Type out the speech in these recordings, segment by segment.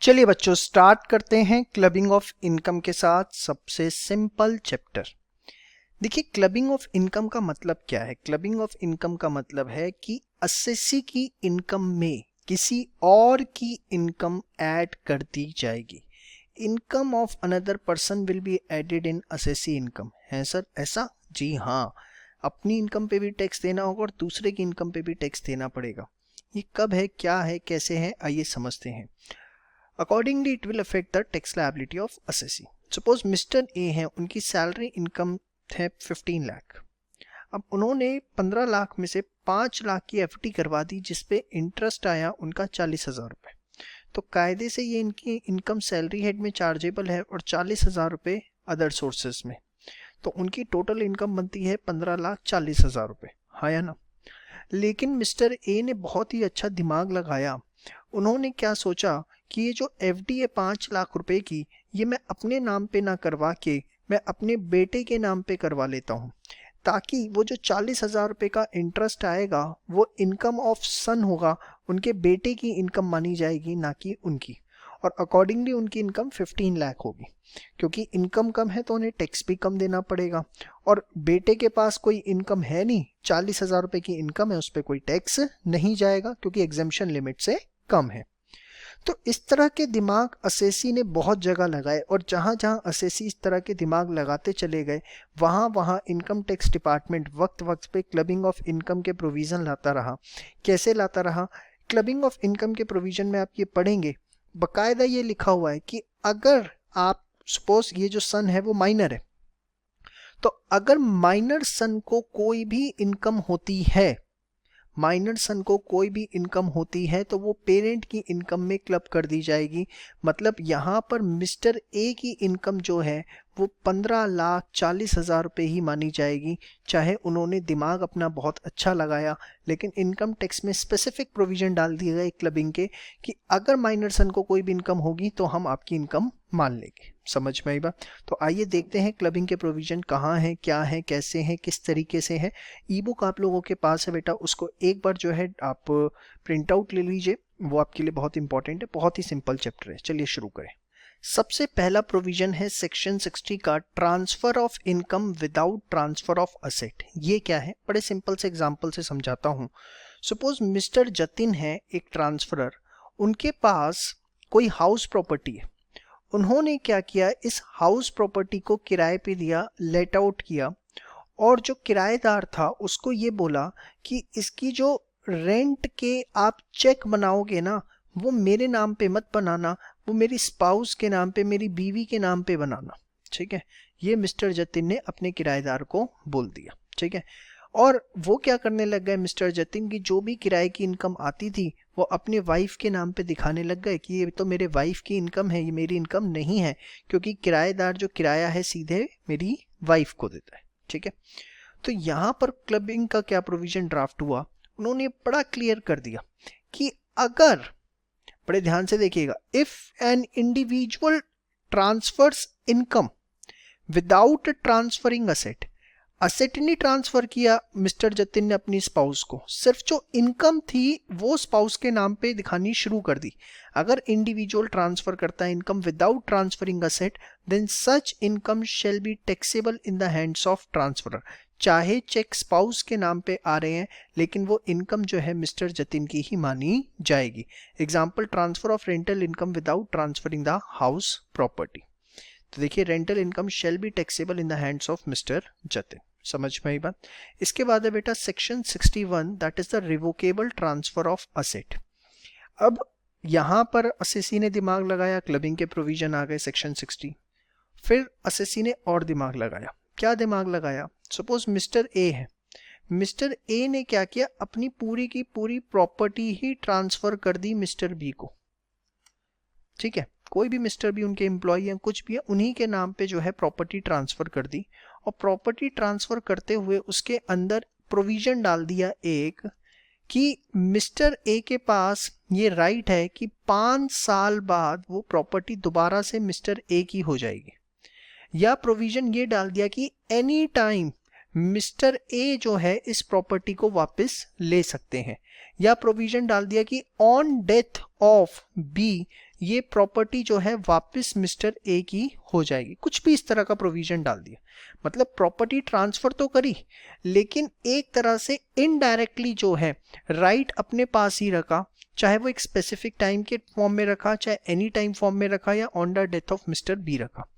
चलिए बच्चों स्टार्ट करते हैं क्लबिंग ऑफ इनकम के साथ सबसे सिंपल चैप्टर। देखिए क्लबिंग ऑफ इनकम का मतलब क्या है। क्लबिंग ऑफ इनकम का मतलब है कि असेसी की इनकम में किसी और की इनकम ऐड कर दी जाएगी। Income of another person will be added in assessee income. है सर ऐसा? जी हाँ, अपनी इनकम पे भी टैक्स देना होगा और दूसरे की इनकम पे भी टैक्स देना पड़ेगा। ये कब है, क्या है, कैसे है, आइए समझते हैं। Accordingly, it will affect the tax liability of assessee. Suppose mister A हैं, उनकी सैलरी इनकम है 15 लाख। अब उन्होंने 15 लाख में से 5 लाख की एफडी करवा दी जिसपे इंटरेस्ट आया उनका 40,000 रुपये। तो कायदे से ये इनकी इनकम सैलरी हेड में चार्जेबल है और 40,000 रुपये अदर सोर्सेज में। तो उनकी टोटल इनकम बनती है 15,40,000 रुपये। हाँ या ना? लेकिन मिस्टर ए ने बहुत ही अच्छा दिमाग लगाया। उन्होंने क्या सोचा कि ये जो एफडी है 5 लाख रुपए की, ये मैं अपने नाम पे ना करवा के मैं अपने बेटे के नाम पे करवा लेता हूँ, ताकि वो जो 40,000 रुपये का इंटरेस्ट आएगा वो इनकम ऑफ सन होगा, उनके बेटे की इनकम मानी जाएगी ना कि उनकी। और अकॉर्डिंगली उनकी इनकम 15 लाख होगी। क्योंकि इनकम कम है तो उन्हें टैक्स भी कम देना पड़ेगा और बेटे के पास कोई इनकम है नहीं, 40,000 रुपये की इनकम है, उस पर कोई टैक्स नहीं जाएगा क्योंकि एग्जेम्पशन लिमिट से कम है। तो इस तरह के दिमाग असेसी ने बहुत जगह लगाए और जहाँ जहाँ असेसी इस तरह के दिमाग लगाते चले गए वहाँ वहाँ इनकम टैक्स डिपार्टमेंट वक्त वक्त पे क्लबिंग ऑफ इनकम के प्रोविज़न लाता रहा। कैसे लाता रहा? क्लबिंग ऑफ इनकम के प्रोविज़न में आप ये पढ़ेंगे, बाकायदा ये लिखा हुआ है कि अगर आप सपोज ये जो सन है वो माइनर है, तो अगर माइनर सन को कोई भी इनकम होती है, माइनर सन को कोई भी इनकम होती है तो वो पेरेंट की इनकम में क्लब कर दी जाएगी। मतलब यहाँ पर मिस्टर ए की इनकम जो है वो 15,40,000 रुपये ही मानी जाएगी। चाहे उन्होंने दिमाग अपना बहुत अच्छा लगाया, लेकिन इनकम टैक्स में स्पेसिफिक प्रोविजन डाल दिए गए क्लबिंग के कि अगर माइनर सन को कोई भी इनकम होगी तो हम आपकी इनकम मान लेंगे। समझ में आई बात? तो आइए देखते हैं क्लबिंग के प्रोविजन कहाँ हैं, क्या है, कैसे हैं, किस तरीके से है। ई बुक आप लोगों के पास है बेटा, उसको एक बार जो है आप प्रिंट आउट ले लीजिए, वो आपके लिए बहुत इंपॉर्टेंट है। बहुत ही सिंपल चैप्टर है, चलिए शुरू करें। सबसे पहला प्रोविजन है सेक्शन 60 का, transfer of income without transfer of asset. ये क्या है? बड़े सिंपल से एग्जांपल से समझाता हूँ। सपोज मिस्टर जतिन है एक ट्रांसफरर, उनके पास कोई हाउस प्रॉपर्टी है। उन्होंने क्या किया, इस हाउस प्रॉपर्टी को किराए पे दिया, लेट आउट किया, और जो किराएदार था उसको ये बोला कि इसकी जो रेंट के आप चेक बनाओगे ना वो मेरे नाम पे मत बनाना, वो मेरी स्पाउस के नाम पे, मेरी बीवी के नाम पे बनाना। ठीक है, ये मिस्टर जतिन ने अपने किराएदार को बोल दिया। ठीक है, और वो क्या करने लग गए, मिस्टर जतिन की जो भी किराए की इनकम आती थी वो अपने वाइफ के नाम पे दिखाने लग गए कि ये तो मेरे वाइफ की इनकम है, ये मेरी इनकम नहीं है, क्योंकि किराएदार जो किराया है सीधे मेरी वाइफ को देता है। ठीक है, तो यहाँ पर क्लबिंग का क्या प्रोविजन ड्राफ्ट हुआ, उन्होंने बड़ा क्लियर कर दिया कि अगर, बड़े ध्यान से देखिएगा, if an individual transfers income without transferring asset, asset नहीं ट्रांसफर किया मिस्टर जतिन ने अपनी स्पाउस को, सिर्फ जो इनकम थी वो स्पाउस के नाम पे दिखानी शुरू कर दी। अगर इंडिविजुअल ट्रांसफर करता है income without transferring asset, then such income shall be taxable in the hands of transferor. चाहे चेक स्पाउस के नाम पे आ रहे हैं लेकिन वो इनकम जो है मिस्टर जतिन की ही मानी जाएगी। Example, transfer of rental income without transferring the house property. तो देखिए, rental income shall be taxable in the hands of mister Jatin. समझ में आई बात? इसके बाद है बेटा section 61, that is the revocable transfer of asset. अब यहां पर असेसी ने दिमाग लगाया, क्लबिंग के प्रोविजन आ गए सेक्शन 60। फिर असेसी ने और दिमाग लगाया। क्या दिमाग लगाया? सपोज मिस्टर ए है, मिस्टर ए ने क्या किया, अपनी पूरी की पूरी प्रॉपर्टी ही ट्रांसफर कर दी मिस्टर बी को। ठीक है, कोई भी मिस्टर बी उनके एम्प्लॉय हैं, कुछ भी है, उन्हीं के नाम पे जो है प्रॉपर्टी ट्रांसफर कर दी। और प्रॉपर्टी ट्रांसफर करते हुए उसके अंदर प्रोविजन डाल दिया एक कि मिस्टर ए के पास ये राइट है कि 5 साल बाद वो प्रॉपर्टी दोबारा से मिस्टर ए की हो जाएगी। या प्रोविजन ये डाल दिया कि एनी टाइम मिस्टर ए जो है इस प्रॉपर्टी को वापस ले सकते हैं, या प्रोविजन डाल दिया कि ऑन डेथ ऑफ बी ये प्रॉपर्टी जो है वापस मिस्टर ए की हो जाएगी, कुछ भी इस तरह का प्रोविजन डाल दिया। मतलब प्रॉपर्टी ट्रांसफर तो करी, लेकिन एक तरह से इनडायरेक्टली जो है राइट अपने पास ही रखा, चाहे वो एक स्पेसिफिक टाइम के फॉर्म में रखा, चाहे एनी टाइम फॉर्म में रखा, या on the death of mister B रखा।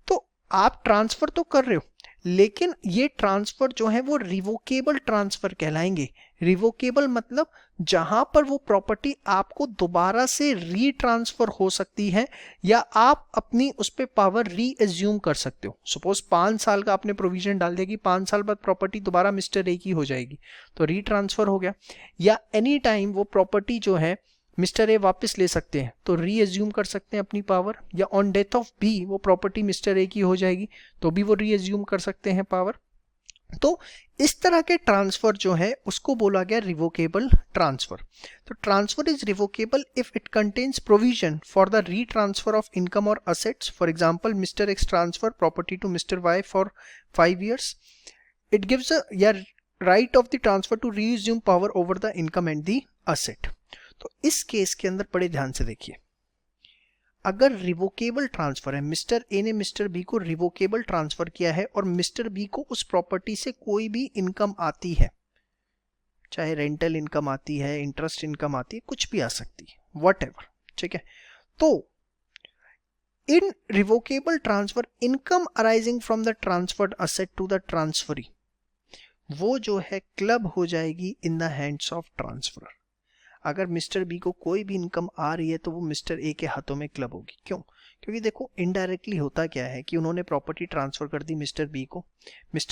तो आप ट्रांसफर तो कर रहे हो, लेकिन ये ट्रांसफर जो है वो रिवोकेबल ट्रांसफर कहलाएंगे। रिवोकेबल मतलब जहां पर वो प्रॉपर्टी आपको दोबारा से रीट्रांसफर हो सकती है, या आप अपनी उस पर पावर रीअज्यूम कर सकते हो। सपोज 5 साल का आपने प्रोविजन डाल दिया कि 5 साल बाद प्रॉपर्टी दोबारा मिस्टर ए की हो जाएगी, तो रीट्रांसफर हो गया। या एनी टाइम वो प्रॉपर्टी जो है मिस्टर ए वापस ले सकते हैं, तो रीअज्यूम कर सकते हैं अपनी पावर। या ऑन डेथ ऑफ बी वो प्रॉपर्टी मिस्टर ए की हो जाएगी, तो भी वो रीअज्यूम कर सकते हैं पावर। तो इस तरह के ट्रांसफर जो है उसको बोला गया रिवोकेबल ट्रांसफर। तो transfer is revocable if it contains provision for the retransfer of income और assets. For example, mister X transfer property to mister Y for 5 years. It gives a right of the transfer to reassume power over the income and the asset. तो इस case के अंदर बड़े ध्यान से देखिए, अगर रिवोकेबल ट्रांसफर है, मिस्टर ए ने मिस्टर बी को रिवोकेबल ट्रांसफर किया है और मिस्टर बी को उस प्रॉपर्टी से कोई भी इनकम आती है, चाहे रेंटल इनकम आती है, इंटरेस्ट इनकम आती है, कुछ भी आ सकती है, व्हाटएवर, ठीक है। तो in revocable transfer income arising from the transferred asset to the transferee, वो जो है क्लब हो जाएगी in the hands of transferor. अगर मिस्टर बी को कोई भी इनकम आ रही है तो वो मिस्टर ए के हाथों में क्लब होगी। क्यों? क्योंकि देखो इनडायरेक्टली होता क्या है कि उन्होंने प्रॉपर्टी ट्रांसफर कर दी मिस्टर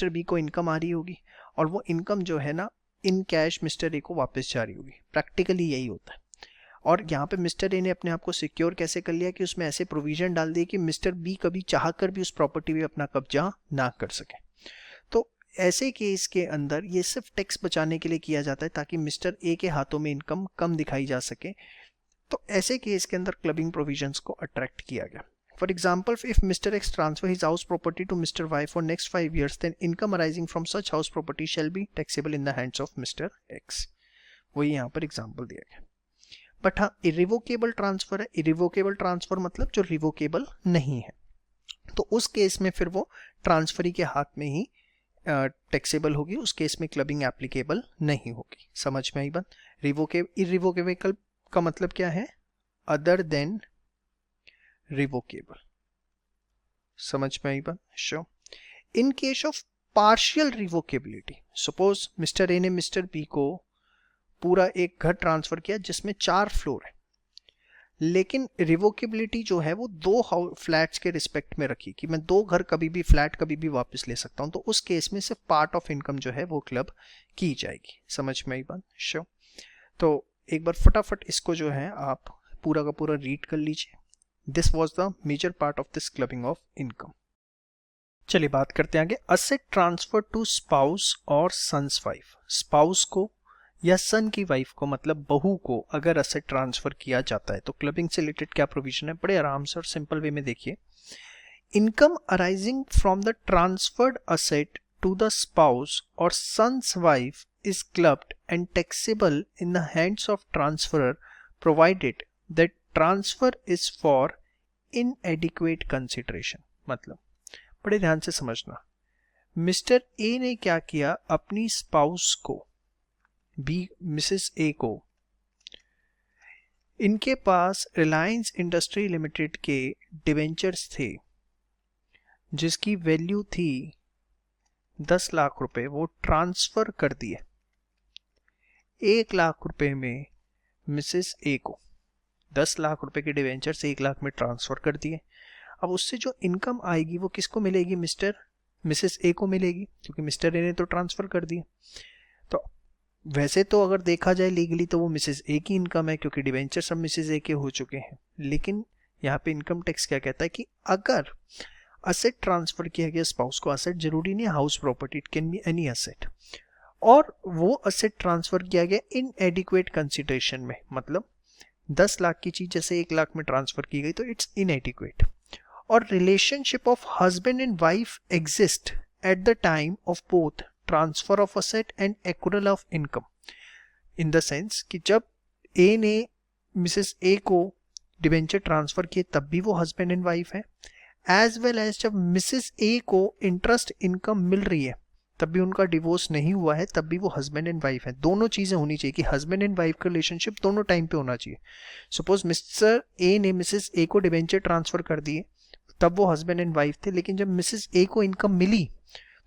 बी को इनकम आ रही होगी, और वो इनकम जो है ना इन कैश मिस्टर ए को वापस जा रही होगी। प्रैक्टिकली यही होता है। और यहाँ पे मिस्टर ए ने अपने आप को सिक्योर कैसे कर लिया कि उसमें ऐसे प्रोविजन डाल दिए कि मिस्टर बी कभी चाह कर भी उस प्रॉपर्टी पे अपना कब्जा ना कर सके। तो ऐसे केस के अंदर ये सिर्फ टैक्स बचाने के लिए किया जाता है, ताकि मिस्टर ए के हाथों में इनकम कम दिखाई जा सके। तो ऐसे केस के अंदर क्लबिंग प्रोविजंस को अट्रैक्ट किया गया। For example, if mister X transfer his house property to mister Y for next 5 years, then income arising from such house property shall be taxable in the hands of mister X. वही यहाँ पर example दिया गया। But हाँ, irrevocable transfer है। Irrevocable transfer मतलब जो revocable नहीं है, तो उस केस में फिर वो ट्रांसफरी के हाथ में ही टैक्सेबल होगी। उस केस में क्लबिंग एप्लीकेबल नहीं होगी। समझ में आई बात? इरिवोकेबल का मतलब क्या है? Other than revocable. समझ में आई बात? Sure. In case of partial revocability, suppose mister A ने मिस्टर बी को पूरा एक घर ट्रांसफर किया जिसमें 4 फ्लोर है, लेकिन रिवोकेबिलिटी जो है वो 2 फ्लैट्स के रिस्पेक्ट में रखी कि मैं 2 घर कभी भी, फ्लैट कभी भी वापस ले सकता हूं। तो उस केस में सिर्फ पार्ट ऑफ इनकम जो है वो क्लब की जाएगी। समझ में आई बात? श्योर। तो एक बार फटाफट इसको जो है आप पूरा का पूरा रीड कर लीजिए। This was the major part of this clubbing of income. चलिए बात करते हैं आगे। असेट ट्रांसफर टू स्पाउस और सन्स वाइफ। स्पाउस को या सन की वाइफ को, मतलब बहू को, अगर असेट ट्रांसफर किया जाता है तो क्लबिंग से रिलेटेड क्या प्रोविजन है? बड़े आराम से और सिंपल वे में देखिए। Income arising from the transferred asset to the spouse और son's wife is clubbed and taxable in the hands of transferor provided that transfer is for inadequate consideration। मतलब बड़े ध्यान से समझना, मिस्टर ए ने क्या किया, अपनी स्पाउस को, बी मिसेस ए को, इनके पास रिलायंस इंडस्ट्री लिमिटेड के डिवेंचर्स थे जिसकी वैल्यू थी 10 लाख रुपए, वो ट्रांसफर कर दिए 1 लाख रुपए में मिसेस ए को। 10 लाख रुपए के डिवेंचर से 1 लाख में ट्रांसफर कर दिए। अब उससे जो इनकम आएगी वो किसको मिलेगी? मिसेस ए को मिलेगी, क्योंकि मिस्टर ए ने तो ट्रांसफर कर दिया। तो वैसे तो अगर देखा जाए लीगली तो वो मिसेस ए की इनकम है, क्योंकि डिवेंचर सब मिसेस ए के हो चुके हैं। लेकिन यहाँ पे इनकम टैक्स क्या कहता है कि अगर असेट ट्रांसफर किया गया स्पाउस को, असेट जरूरी नहीं house property, it can be any asset, और वो असेट ट्रांसफर किया गया इनएडिक्वेट कंसिडरेशन में, मतलब 10 लाख की चीज जैसे 1 लाख में ट्रांसफर की गई तो इट्स इनएडिक्वेट, और relationship of husband and wife exist at the time of both transfer of asset and accrual of income, in the sense कि जब ए ने मिसेस ए को डिबेंचर ट्रांसफर किए तब भी वो हस्बैंड एंड वाइफ है, एज वेल एज जब मिसेस ए को इंटरेस्ट इनकम मिल रही है तब भी उनका डिवोर्स नहीं हुआ है, तब भी वो हस्बैंड एंड वाइफ है। दोनों चीजें होनी चाहिए कि हस्बैंड एंड वाइफ का रिलेशनशिप दोनों टाइम पे होना चाहिए। सपोज मिस्टर ए ने मिसेस ए को डिबेंचर ट्रांसफर कर दिए तब वो हस्बैंड एंड वाइफ थे, लेकिन जब मिसेस ए को इनकम मिली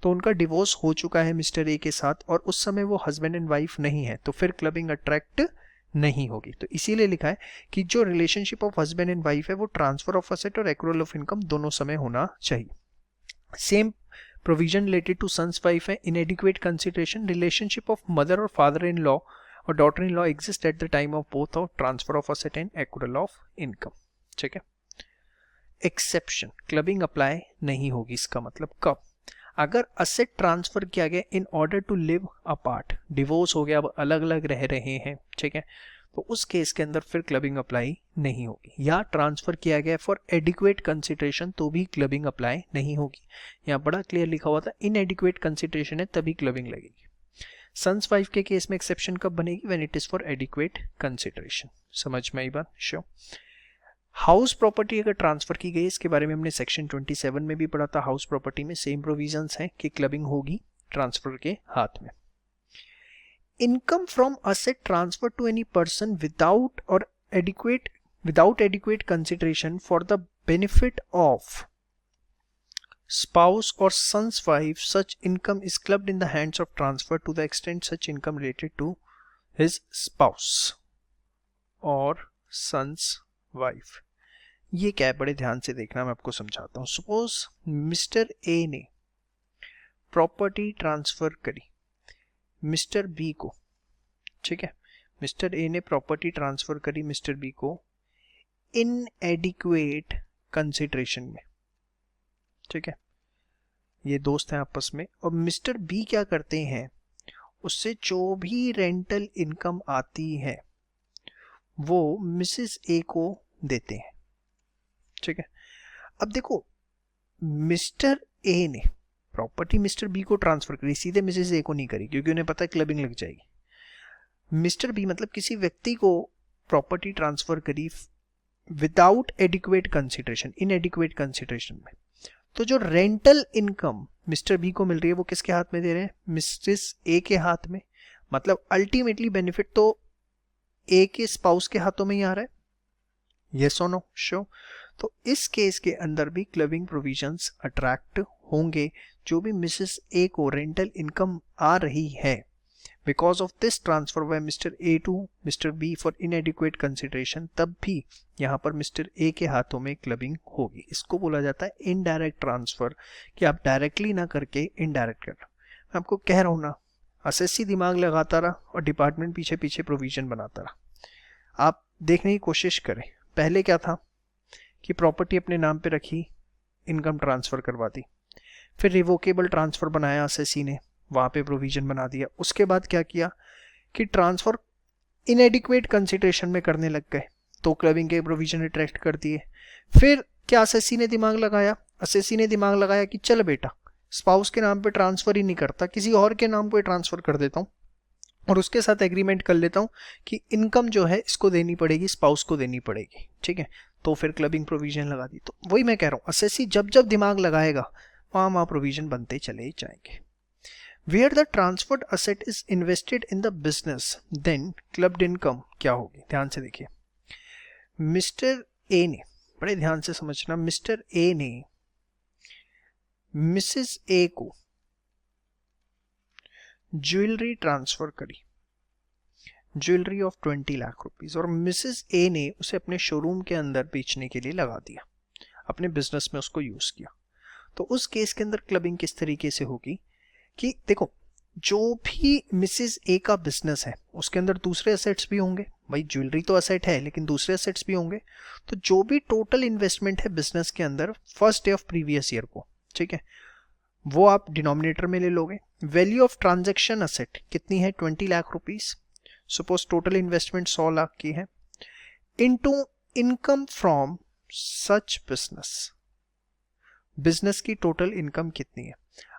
तो उनका डिवोर्स हो चुका है मिस्टर ए के साथ और उस समय वो हस्बैंड एंड वाइफ नहीं है, तो फिर क्लबिंग अट्रैक्ट नहीं होगी। तो इसीलिए लिखा है कि जो relationship of husband and wife है वो ट्रांसफर ऑफ असेट और एक्रूअल ऑफ इनकम दोनों समय होना चाहिए। Same provision related to son's wife है। Inadequate consideration, relationship of mother और फादर इन लॉ और daughter in law exist at the time of both of transfer of asset and accrual of income. ठीक है। Exception, clubbing apply नहीं होगी। इसका मतलब कब? अगर असेट ट्रांसफर किया गया in order to live apart, divorce हो गया, अब अलग अलग रह रहे हैं, ठीक है, तो उस केस के अंदर फिर क्लबिंग अप्लाई नहीं होगी। या ट्रांसफर किया गया फॉर एडिक्वेट कंसिडरेशन तो भी क्लबिंग अप्लाई नहीं होगी। यहाँ बड़ा क्लियर लिखा हुआ था इनएडिक्वेट कंसिडरेशन है तभी क्लबिंग लगेगी। सन्स वाइफ के केस में एक्सेप्शन कब बनेगी? When it is for adequate consideration. समझ में आई बात? श्योर। हाउस प्रॉपर्टी अगर ट्रांसफर की गई, इसके बारे में हमने सेक्शन 27 में भी पढ़ा था। हाउस प्रॉपर्टी में सेम प्रोविजंस हैं कि क्लबिंग होगी ट्रांसफर के हाथ में। Income from asset transfer to any person without adequate consideration for the benefit of spouse or son's wife, such income is clubbed in the hands of transfer to the extent such income related to his spouse or son's wife। ये क्या है, बड़े ध्यान से देखना, मैं आपको समझाता हूँ। सपोज मिस्टर ए ने प्रॉपर्टी ट्रांसफर करी मिस्टर बी को, ठीक है, मिस्टर ए ने प्रॉपर्टी ट्रांसफर करी मिस्टर बी को इनएडिक्वेट कंसिडरेशन में, ठीक है, ये दोस्त हैं आपस में, और मिस्टर बी क्या करते हैं, उससे जो भी रेंटल इनकम आती है वो मिसेस ए को देते हैं, ठीक है। अब देखो, मिस्टर ए ने प्रॉपर्टी मिस्टर बी को ट्रांसफर करी, सीधे मिसेस ए को नहीं करी क्योंकि उन्हें पता है क्लबिंग लग जाएगी। मिस्टर बी मतलब किसी व्यक्ति को प्रॉपर्टी ट्रांसफर करी विदाउट एडिक्वेट कंसिडरेशन, इनएडिक्वेट कंसिडरेशन में, तो जो रेंटल इनकम मिस्टर बी को मिल रही है वो किसके हाथ में दे रहे हैं? मिसेस ए के हाथ में। मतलब अल्टीमेटली बेनिफिट तो ए के स्पाउस के हाथों में ही आ रहा है। यस और नो? श्योर। तो इस केस के अंदर भी क्लबिंग प्रोविजंस अट्रैक्ट होंगे। जो भी मिसेस ए को रेंटल इनकम आ रही है because of this transfer by mister A to mister B for inadequate consideration, तब भी यहाँ पर मिस्टर ए के हाथों में क्लबिंग होगी। इसको बोला जाता है इनडायरेक्ट ट्रांसफर, कि आप डायरेक्टली ना करके इनडायरेक्ट कर। मैं आपको कह रहा हूँ ना, असेसी दिमाग लगाता रहा और डिपार्टमेंट पीछे पीछे प्रोविजन बनाता रहा। आप देखने की कोशिश करें, पहले क्या था कि प्रॉपर्टी अपने नाम पे रखी, इनकम ट्रांसफर करवा दी, फिर रिवोकेबल ट्रांसफर बनाया असेसी ने, वहाँ पे प्रोविजन बना दिया। उसके बाद क्या किया कि ट्रांसफर इनएडिक्वेट कंसिडरेशन में करने लग गए, तो क्लबिंग के प्रोविजन अट्रैक्ट कर दिए। फिर क्या असेसी ने दिमाग लगाया? असेसी ने दिमाग लगाया कि चल बेटा, स्पाउस के नाम पे ट्रांसफर ही नहीं करता, किसी और के नाम पे ट्रांसफर कर देता हूँ और उसके साथ एग्रीमेंट कर लेता हूँ कि इनकम जो है इसको देनी पड़ेगी, स्पाउस को देनी पड़ेगी, ठीक है। तो फिर क्लबिंग प्रोविजन लगा दी। तो वही मैं कह रहा हूँ, असेसी जब जब दिमाग लगाएगा वहाँ प्रोविजन बनते चले जाएंगे। Where the transferred asset is invested in the business, then clubbed income क्या होगी? ध्यान से देखिए, मिस्टर ए ने, बड़े ध्यान से समझना, मिस्टर ए ने मिसेस ए को ज्वेलरी ट्रांसफर करी, ज्वेलरी ऑफ 20 लाख रुपीस, और मिसेस ए ने उसे अपने शोरूम के अंदर बेचने के लिए लगा दिया, अपने बिजनेस में उसको यूज किया। तो उस केस के अंदर क्लबिंग किस तरीके से होगी कि देखो, जो भी मिसेस ए का बिजनेस है उसके अंदर दूसरे असेट्स भी होंगे, भाई ज्वेलरी तो असेट है लेकिन दूसरे असेट्स भी होंगे, तो जो भी टोटल इन्वेस्टमेंट है बिजनेस के अंदर first day of previous year को, ठीक है, वो आप डिनोमिनेटर में ले लोगे। वैल्यू ऑफ ट्रांजैक्शन असेट कितनी है? 20 lakh rupees. Suppose total investment 100 lakh की है, into income from such business, business की टोटल इनकम कितनी है?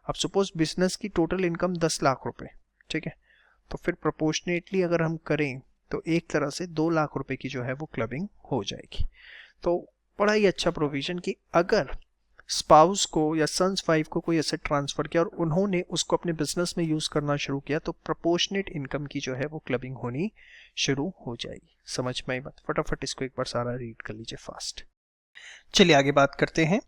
अब सपोज बिजनेस की टोटल इनकम 10 लाख रुपए, ठीक है, तो फिर प्रोपोर्शनेटली अगर हम करें तो एक तरह से 2 लाख रुपए की जो है वो क्लबिंग हो जाएगी। तो बड़ा ही अच्छा प्रोविजन कि अगर स्पाउस को या सन्स वाइफ को कोई एसेट ट्रांसफर किया और उन्होंने उसको अपने बिजनेस में यूज करना शुरू किया तो प्रोपोर्शनेट इनकम की जो है वो क्लबिंग होनी शुरू हो जाएगी। समझ में आई बात? फटाफट इसको एक बार सारा रीड कर लीजिए फास्ट। चलिए आगे बात करते हैं।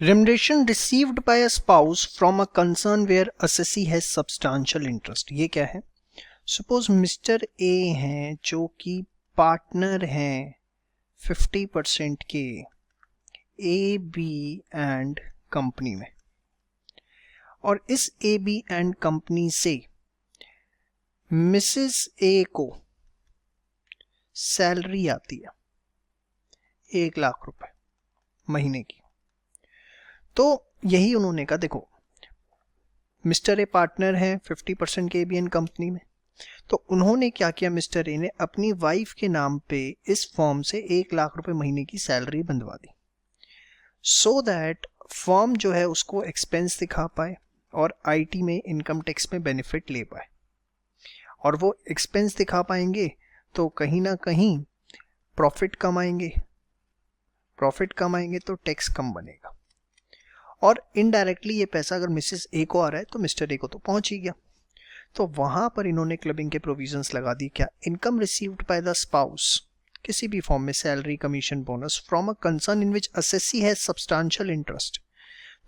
Remuneration received by a spouse from a concern where assessee has substantial interest. ये क्या है? सपोज मिस्टर ए हैं जो कि पार्टनर हैं 50% के ए बी एंड कंपनी में, और इस ए बी एंड कंपनी से मिसेस ए को सैलरी आती है 1 लाख रुपए महीने की। तो यही उन्होंने कहा, देखो मिस्टर ए पार्टनर है 50% के ए बी एंड कंपनी में, तो उन्होंने क्या किया, मिस्टर ए ने अपनी वाइफ के नाम पे इस फॉर्म से 1 लाख रुपए महीने की सैलरी बंधवा दी, सो दैट फर्म जो है उसको एक्सपेंस दिखा पाए और आईटी में इनकम टैक्स में बेनिफिट ले पाए। और वो एक्सपेंस दिखा पाएंगे तो कहीं ना कहीं प्रॉफिट कमाएंगे तो टैक्स कम बनेगा, और इनडायरेक्टली ये पैसा अगर मिसेस ए को आ रहा है तो मिस्टर ए को तो पहुंच ही गया। तो वहां पर इन्होंने क्लबिंग के प्रोविजंस लगा दी। क्या? Income received by the spouse, किसी भी फॉर्म में salary, commission, bonus from a concern in which assessee has substantial interest,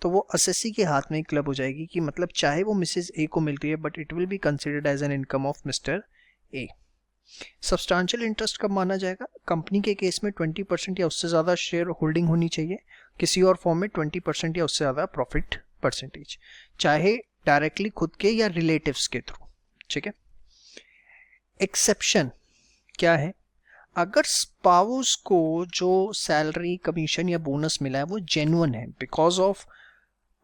तो वो असेसी के हाथ में क्लब हो जाएगी कि मतलब चाहे वो मिसेस ए को मिल रही है but it will be considered as an income of mister A. Substantial interest कब माना जाएगा? कंपनी के केस में 20% या उससे ज़्यादा शेयर होल्डिंग होनी चाहिए, किसी और फॉर्म में 20% या उससे ज़्यादा प्रॉफिट परसेंटेज, चाहे डायरेक्टली खुद के या रिलेटिव्स के थ्रू, ठीक है। एक्सेप्शन क्या है? अगर स्पाउस को जो सैलरी, कमीशन या बोनस मिला है वो जेन्युइन है because of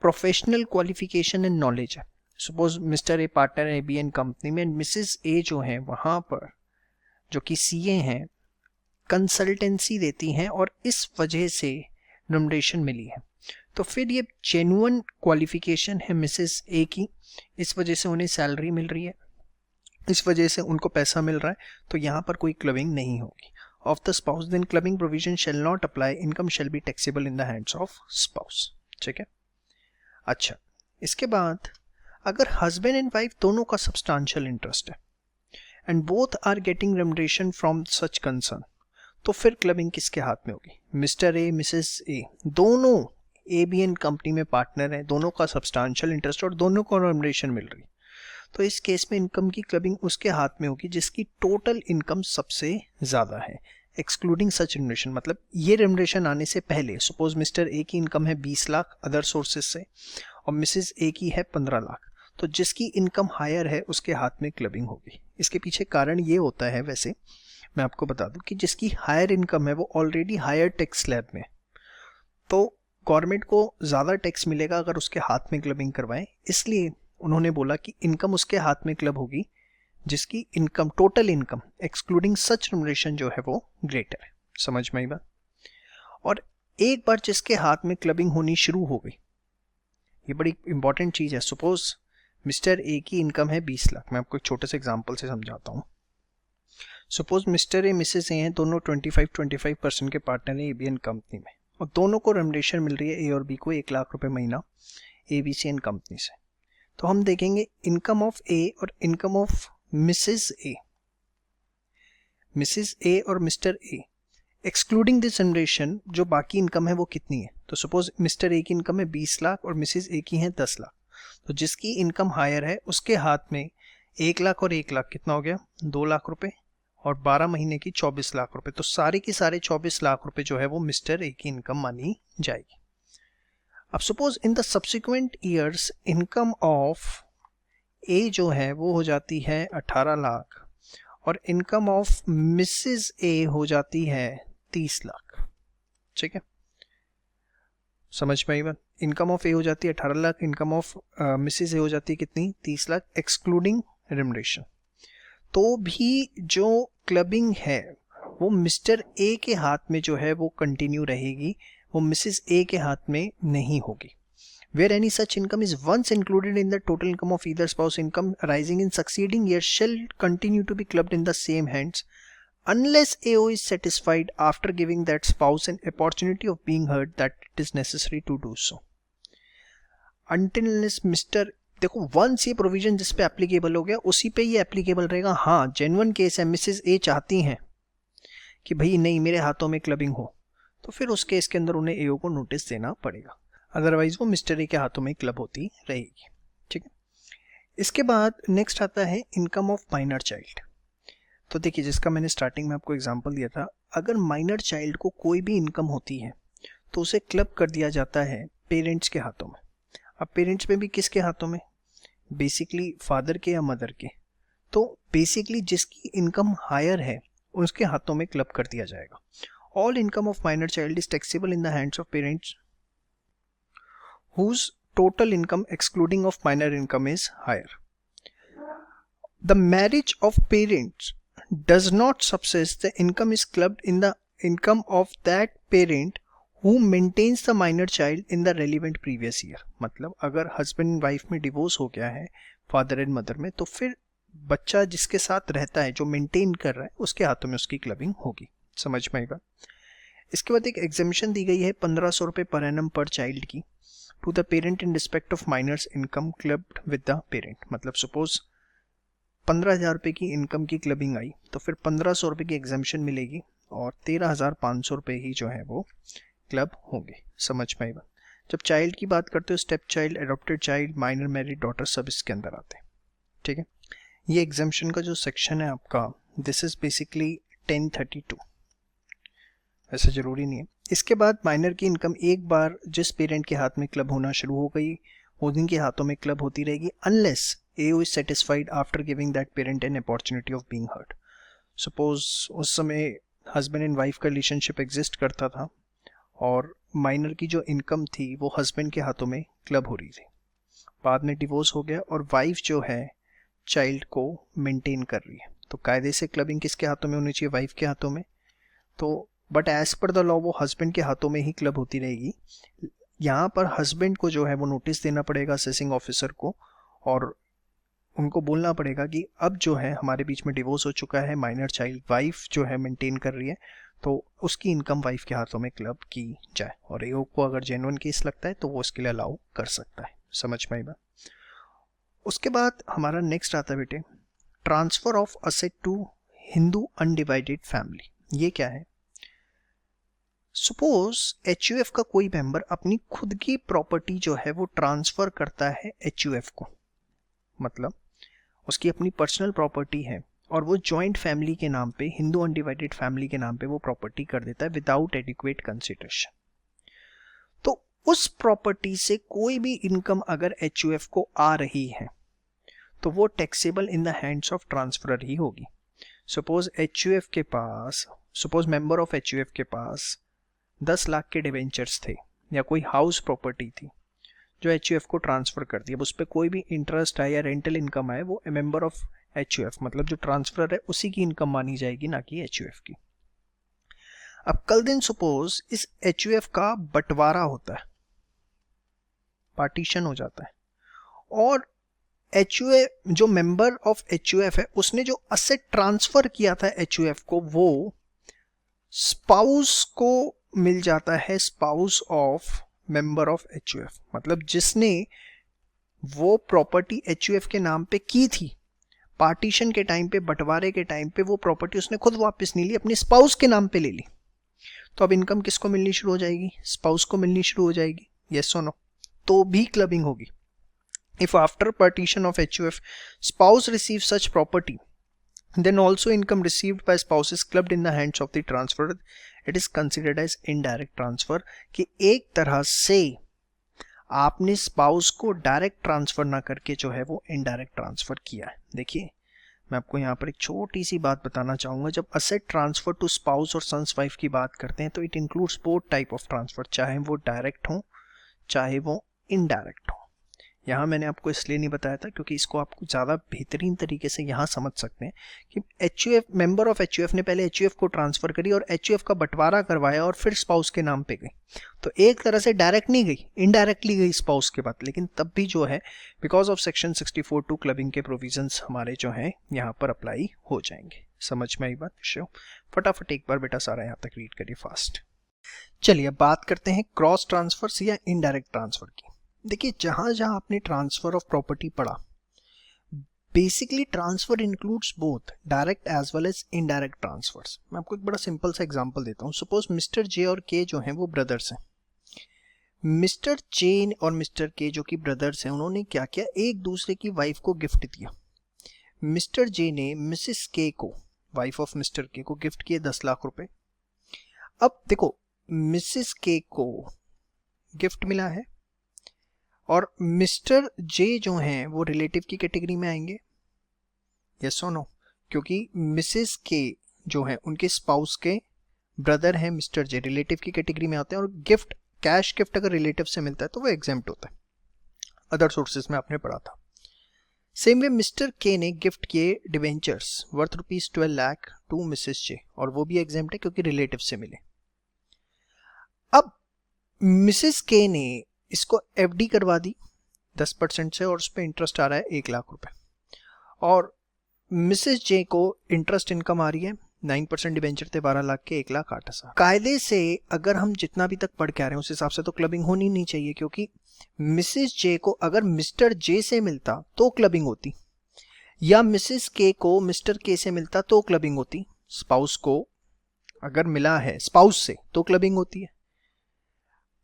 professional qualification and knowledge है। सपोज मिस्टर ए पार्टनर है बी एन कंपनी में, मिसेस ए जो है वहां पर जो कि सीए हैं, कंसल्टेंसी देती हैं और इस वजह से रेम्युनरेशन मिली है, तो फिर ये जेन्युइन क्वालिफिकेशन है मिसेस ए की, इस वजह से उन्हें सैलरी मिल रही है, इस वजह से उनको पैसा मिल रहा है, तो यहाँ पर कोई क्लबिंग नहीं होगी of the spouse. Then clubbing provision shall not apply, income shall be taxable in the hands of spouse, ठीक है। अच्छा, इसके बाद अगर हस्बैंड एंड वाइफ दोनों का सब्सटेंशियल इंटरेस्ट है and both are getting remuneration from such concern, तो फिर क्लबिंग किसके हाथ में होगी? मिस्टर ए, मिसेस ए, दोनों ए बी एन कंपनी में पार्टनर हैं, दोनों का सब्सटेंशियल इंटरेस्ट और दोनों को रेम्युनरेशन मिल रही, तो इस केस में इनकम की क्लबिंग उसके हाथ में होगी जिसकी टोटल इनकम सबसे ज्यादा है, एक्सक्लूडिंग सच रेम्युनरेशन। मतलब ये रेम्युनरेशन आने से पहले सपोज मिस्टर ए की इनकम है 20 लाख अदर सोर्सेज से और मिसेस ए की है 15 लाख, तो जिसकी इनकम हायर है उसके हाथ में क्लबिंग होगी। इसके पीछे कारण ये होता है, वैसे मैं आपको बता दूं कि जिसकी हायर इनकम है वो ऑलरेडी हायर टैक्स स्लैब में, तो गवर्नमेंट को ज्यादा टैक्स मिलेगा अगर उसके हाथ में क्लबिंग करवाएं, इसलिए उन्होंने बोला कि इनकम उसके हाथ में क्लब होगी जिसकी इनकम, टोटल इनकम एक्सक्लूडिंग सच रेम्युनरेशन जो है वो ग्रेटर है। समझ में आई बात? और एक बार जिसके हाथ में क्लबिंग होनी शुरू हो गई, ये बड़ी इंपॉर्टेंट चीज है। सपोज मिस्टर ए की इनकम है 20 लाख, मैं आपको एक छोटे से एग्जांपल से समझाता हूँ। सपोज मिस्टर ए, मिसेस ए हैं, दोनों 25% के पार्टनर हैं एबीएन कंपनी में, और दोनों को रेम्युनरेशन मिल रही है ए और बी को 1 लाख रुपए महीना एबीसीएन कंपनी से। तो हम देखेंगे इनकम ऑफ ए और income of missus A, missus A और mister A, excluding this remuneration जो बाकी इनकम है वो कितनी है? तो सपोज मिस्टर ए की इनकम है 20 लाख और मिसेस ए की है 10 लाख, तो जिसकी इनकम हायर है उसके हाथ में 1 लाख और 1 लाख कितना हो गया? 2 लाख रुपए, और 12 महीने की 24 लाख रुपए, तो सारे की सारे 24 लाख रुपए जो है वो मिस्टर ए की इनकम मानी जाएगी। अब suppose in the subsequent years income of A जो है वो हो जाती है 18 लाख और इनकम ऑफ मिसेस ए हो जाती है 30 लाख, ठीक है। समझ में आई बात? इनकम ऑफ ए हो जाती है 18 लाख, इनकम ऑफ मिसेस ए हो जाती है कितनी? 30 लाख एक्सक्लूडिंग रेम्युनरेशन। तो भी जो क्लबिंग है वो मिस्टर ए के हाथ में जो है वो कंटिन्यू रहेगी, वो मिसेस ए के हाथ में नहीं होगी। where any such income is once included in the total income of either spouse, income arising in succeeding years shall continue to be clubbed in the same hands unless AO is satisfied after giving that spouse an opportunity of being heard that it is necessary to do so. Until unless Mr. देखो once ये provision जिस पे applicable हो गया उसी पे ये applicable रहेगा. हाँ जेन्युइन केस है, मिसेस ए चाहती हैं कि भाई नहीं मेरे हाथों में क्लबिंग हो, तो फिर उस केस के अंदर उन्हें एओ को नोटिस देना पड़ेगा, अदरवाइज वो मिस्टर ए के हाथों में क्लब होती रहेगी. ठीक है. इसके बाद नेक्स्ट आता है इनकम ऑफ माइनर चाइल्ड. तो देखिए जिसका मैंने स्टार्टिंग में आपको एग्जांपल दिया था, अगर माइनर चाइल्ड को कोई भी इनकम होती है तो उसे क्लब कर दिया जाता है पेरेंट्स के हाथों में. अब पेरेंट्स में भी किसके हाथों में, बेसिकली फादर के या मदर के. तो बेसिकली जिसकी इनकम हायर है उसके हाथों में क्लब कर दिया जाएगा. All income of minor child is taxable in the hands of parents whose total income excluding of minor income is higher. The marriage of parents does not subsist, the income is clubbed in the income of that parent who maintains the minor child in the relevant previous year. मतलब अगर husband and wife में divorce हो गया है father and mother में, तो फिर बच्चा जिसके साथ रहता है जो मेंटेन कर रहा है उसके हाथों में उसकी क्लबिंग होगी. समझ में आएगा. इसके बाद एक एग्जेम्पशन दी गई है 1500 रुपये पर एनम पर चाइल्ड की to the parent in respect of minors income clubbed with the parent. मतलब सपोज 15,000 रुपये की इनकम की क्लबिंग आई तो फिर 1500 रुपये की एग्जेम्पशन मिलेगी और 13,500 रुपये ही जो है वो क्लब होंगे. समझ में आएगा. जब चाइल्ड की बात करते हो step child, adopted child, minor married daughter सब इसके अंदर आते हैं. ठीक है. ये एग्जेम्पशन का जो सेक्शन है आपका, दिस इज बेसिकली 1032. ऐसा जरूरी नहीं है. इसके बाद माइनर की इनकम एक बार जिस पेरेंट के हाथ में क्लब होना शुरू हो गई वो दिन के हाथों में क्लब होती रहेगी unless AO is satisfied after giving that parent an opportunity of being heard. Suppose उस समय हस्बैंड एंड वाइफ का रिलेशनशिप एग्जिस्ट करता था और माइनर की जो इनकम थी वो हस्बैंड के हाथों में क्लब हो रही थी. बाद में डिवोर्स हो गया और वाइफ जो है चाइल्ड को मेंटेन कर रही है, तो कायदे से क्लबिंग किसके हाथों में होनी चाहिए, वाइफ के हाथों में. तो but as per the law वो हस्बैंड के हाथों में ही क्लब होती रहेगी. यहाँ पर हस्बैंड को जो है वो नोटिस देना पड़ेगा असेसिंग ऑफिसर को और उनको बोलना पड़ेगा कि अब जो है हमारे बीच में डिवोर्स हो चुका है, माइनर चाइल्ड वाइफ जो है मेंटेन कर रही है, तो उसकी इनकम वाइफ के हाथों में क्लब की जाए. और एओ को अगर जेन्युइन केस लगता है तो वो इसके लिए अलाउ कर सकता है. समझ में आई बात. उसके बाद हमारा नेक्स्ट आता है बेटे transfer of asset to Hindu undivided family. ये क्या है, सपोज एचयूएफ का कोई मेंबर अपनी खुद की प्रॉपर्टी जो है वो ट्रांसफर करता है एचयूएफ को, मतलब उसकी अपनी पर्सनल प्रॉपर्टी है और वो जॉइंट फैमिली के नाम पे, हिंदू अनडिवाइडेड फैमिली के नाम पे वो प्रॉपर्टी कर देता है विदाउट एडिक्वेट कंसिडरेशन. तो उस प्रॉपर्टी से कोई भी इनकम अगर एचयूएफ को आ रही है तो वो taxable in the hands of transferor ही होगी. सपोज एचयूएफ के पास, सपोज मेंबर ऑफ एचयूएफ के पास 10 लाख के डिवेंचर्स थे या कोई हाउस प्रॉपर्टी थी जो एचयूएफ को ट्रांसफर कर दी. अब उस पर कोई भी इंटरेस्ट आए या रेंटल इनकम आए वो मेंबर ऑफ एचयूएफ मतलब जो ट्रांसफर है उसी की इनकम मानी जाएगी, ना कि एचयूएफ की. अब कल दिन सपोज इस एचयूएफ का बंटवारा होता है, पार्टीशन हो जाता है और एचयूएफ जो मेंबर ऑफ एचयूएफ है उसने जो असेट ट्रांसफर किया था एचयूएफ को वो स्पाउस को मिल जाता है, spouse of member of HUF. मतलब जिसने वो प्रॉपर्टी एचयूएफ के नाम पे की थी पार्टीशन के टाइम पे, बंटवारे के टाइम पे वो प्रॉपर्टी उसने खुद वापस नहीं ली, अपने स्पाउस के नाम पे ले ली. तो अब इनकम किसको मिलनी शुरू हो जाएगी, स्पाउस को मिलनी शुरू हो जाएगी. यस और नो. तो भी क्लबिंग होगी. If after partition of HUF spouse receive such property then also income received by spouse is clubbed in the hands of the transferor. It is considered as indirect transfer. कि एक तरह से आपने spouse को direct transfer ना करके जो है वो इनडायरेक्ट ट्रांसफर किया है. देखिए मैं आपको यहाँ पर एक छोटी सी बात बताना चाहूँगा. जब असेट ट्रांसफर टू स्पाउस और सन्स वाइफ की बात करते हैं तो it includes both type of transfer, चाहे वो डायरेक्ट हो चाहे वो इनडायरेक्ट हो. यहाँ मैंने आपको इसलिए नहीं बताया था क्योंकि इसको आपको ज़्यादा बेहतरीन तरीके से यहाँ समझ सकते हैं कि HUF मेंबर ऑफ HUF ने पहले HUF को ट्रांसफ़र करी और HUF का बंटवारा करवाया और फिर स्पाउस के नाम पे गई। तो एक तरह से डायरेक्ट नहीं गई, इनडायरेक्टली गई स्पाउस के बाद, लेकिन तब भी जो है बिकॉज ऑफ सेक्शन 64(2) क्लबिंग के प्रोविजंस हमारे जो हैं यहाँ पर अप्लाई हो जाएंगे। समझ में आई बात? श्योर। फटाफट एक बार बेटा सारा यहाँ तक रीड करिए फास्ट। चलिए अब बात करते हैं क्रॉस ट्रांसफर या इनडायरेक्ट ट्रांसफर की। देखिए जहां जहां आपने ट्रांसफर ऑफ प्रॉपर्टी पढ़ा, basically transfer includes both direct as well as indirect transfers. मैं आपको एक बड़ा सिंपल सा एग्जांपल देता हूं। सपोज मिस्टर जे और के जो हैं वो ब्रदर्स हैं। मिस्टर जे और मिस्टर के जो कि ब्रदर्स हैं, उन्होंने क्या किया, एक दूसरे की वाइफ को गिफ्ट दिया। मिस्टर जे ने मिसेस के को, वाइफ ऑफ मिस्टर के को गिफ्ट किए 10 लाख रुपए। अब देखो मिसेस के को गिफ्ट मिला है और मिस्टर जे जो हैं वो रिलेटिव की कैटेगरी में आएंगे, यस और नो? क्योंकि मिसेस के जो हैं उनके स्पाउस के ब्रदर हैं मिस्टर जे, रिलेटिव की कैटेगरी में आते हैं। और गिफ्ट, कैश गिफ्ट अगर रिलेटिव से मिलता है तो वो एग्जेम्प्ट होता है, अदर सोर्सेज में आपने पढ़ा था। सेम वे मिस्टर के ने गिफ्ट किए debentures worth ₹12 lakh to Mrs J, और वो भी एग्जेम्प्ट है क्योंकि रिलेटिव से मिले। अब मिसेस के ने इसको FD करवा दी 10% से और उस पर इंटरेस्ट आ रहा है 1 लाख रुपए, और मिसेस जे को इंटरेस्ट इनकम आ रही है 9% डिबेंचर थे 12 लाख के 1,08,000। कायदे से अगर हम जितना भी तक पढ़ के आ रहे हैं उस हिसाब से तो क्लबिंग होनी नहीं चाहिए, क्योंकि मिसेस जे को अगर मिस्टर जे से मिलता तो क्लबिंग होती, या मिसेस के को मिस्टर के से मिलता तो क्लबिंग होती। स्पाउस को अगर मिला है स्पाउस से तो क्लबिंग होती है।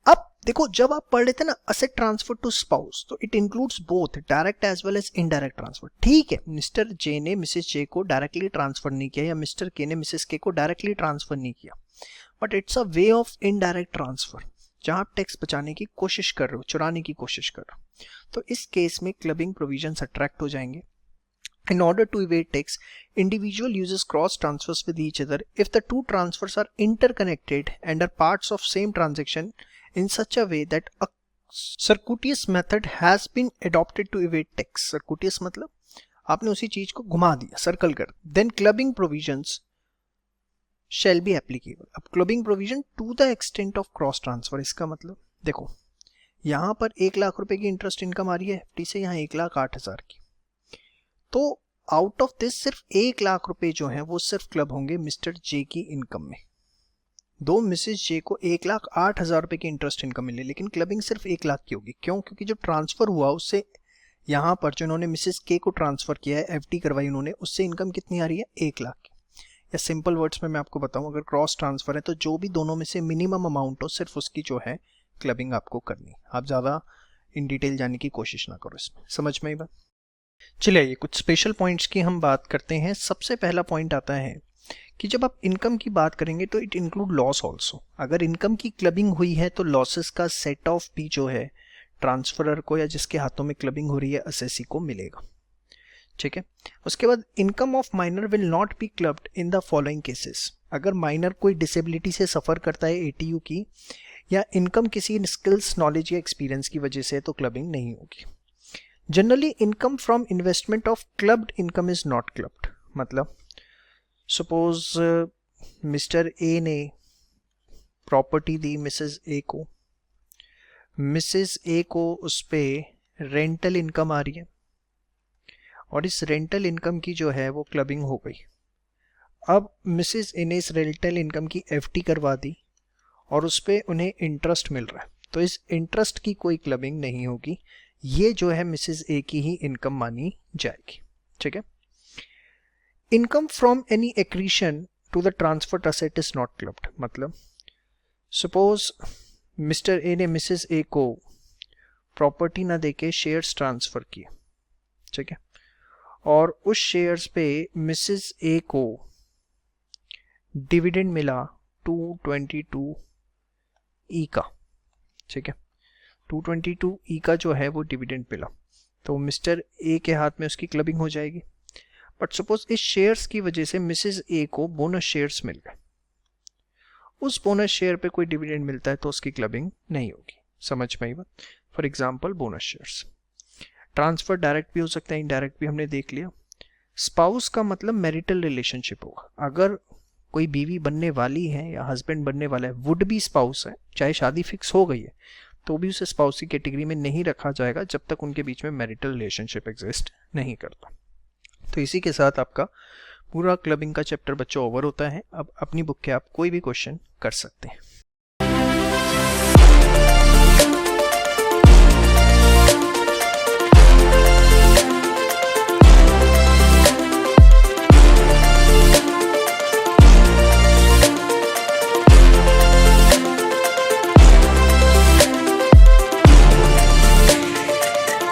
अब देखो जब आप पढ़ रहे थे ना असेट ट्रांसफर टू स्पाउस, तो it includes both direct as well as indirect transfer. ठीक है, मिस्टर जे ने मिसेस जे को डायरेक्टली ट्रांसफर नहीं किया, या मिस्टर के ने मिसेस के को डायरेक्टली ट्रांसफर नहीं किया, but it's a way of indirect transfer जहां आप टैक्स बचाने की कोशिश कर रहे हो, चुराने की कोशिश कर रहे हो। तो इस केस में क्लबिंग प्रोविजंस अट्रैक्ट हो जाएंगे। In order to evade tax, individual uses cross transfers with each other if the two transfers are interconnected and are parts of same transaction in such a way that a circuitous method has been adopted to evade tax. Circuitous मतलब आपने उसी चीज को घुमा दिया, circle कर, then clubbing provisions shall be applicable. अब clubbing provision to the extent of cross transfer, इसका मतलब देखो यहां पर 1 लाख रुपए की इंटरेस्ट इनकम आ रही है FD से, यहाँ 1,08,000 की, तो आउट ऑफ दिस सिर्फ 1 लाख रुपए जो हैं वो सिर्फ क्लब होंगे मिस्टर जे की इनकम में। दो मिसेस जे को 1,08,000 रुपए की इंटरेस्ट इनकम मिले, लेकिन क्लबिंग सिर्फ 1 लाख की होगी। क्यों? क्योंकि जब ट्रांसफर हुआ उससे यहाँ पर जो उन्होंने मिसेस के को ट्रांसफर किया है, FD करवाई उन्होंने, उससे इनकम कितनी आ रही है? 1 लाख की। या सिंपल वर्ड्स में मैं आपको बताऊं, अगर क्रॉस ट्रांसफर है तो जो भी दोनों में से मिनिमम अमाउंट हो सिर्फ उसकी जो है क्लबिंग आपको करनी। आप ज्यादा इन डिटेल जाने की कोशिश ना करो इसमें। समझ में आई बात? चलिए ये कुछ स्पेशल पॉइंट्स की हम बात करते हैं। सबसे पहला पॉइंट आता है कि जब आप इनकम की बात करेंगे तो इट इंक्लूड लॉस ऑल्सो। अगर इनकम की क्लबिंग हुई है तो लॉसेस का सेट ऑफ भी जो है ट्रांसफरर को या जिसके हाथों में क्लबिंग हो रही है असेसी को मिलेगा। ठीक है, उसके बाद income of minor will not be clubbed in the following cases. अगर माइनर कोई डिसेबिलिटी से सफर करता है ATU की, या इनकम किसी स्किल्स, नॉलेज या एक्सपीरियंस की वजह से, तो क्लबिंग नहीं होगी। Generally income from investment of clubbed income is not clubbed. मतलब सपोज मिस्टर ए ने प्रॉपर्टी दी मिसेस ए को, मिसेस ए को उस पे रेंटल इनकम आ रही है और इस रेंटल इनकम की जो है वो क्लबिंग हो गई। अब मिसेस ए ने इस रेंटल इनकम की FD करवा दी और उस पे उन्हें इंटरेस्ट मिल रहा है, तो इस इंटरेस्ट की कोई क्लबिंग नहीं होगी। ये जो है मिसेस ए की ही इनकम मानी जाएगी। ठीक है, income from any accretion to the transferred asset is not clubbed. मतलब सपोज मिस्टर ए ने मिसेस ए को प्रॉपर्टी ना देके शेयर्स ट्रांसफर किए, ठीक है, और उस शेयर्स पे मिसेस ए को डिविडेंड मिला 222 ई का। ठीक है, 222 ई का जो है वो डिविडेंड मिला, तो मिस्टर ए के हाथ में उसकी क्लबिंग हो जाएगी। बट सपोज इस शेयर्स की वजह से मिसेस ए को बोनस शेयर्स मिल गए, उस बोनस शेयर पे कोई डिविडेंड मिलता है तो उसकी क्लबिंग नहीं होगी। समझ में आई बात? For example bonus shares. Transfer direct भी हो सकता है, इनडायरेक्ट भी हमने देख लिया। स्पाउस का मतलब मैरिटल रिलेशनशिप होगा, अगर कोई बीवी बनने वाली है या हस्बैंड बनने वाला है, वुड बी स्पाउस है, चाहे शादी फिक्स हो गई है तो भी उसे स्पाउस की कैटेगरी में नहीं रखा जाएगा जब तक उनके बीच में मैरिटल रिलेशनशिप एग्जिस्ट नहीं करता। तो इसी के साथ आपका पूरा क्लबिंग का चैप्टर बच्चों ओवर होता है। अब अपनी बुक के आप कोई भी क्वेश्चन कर सकते हैं।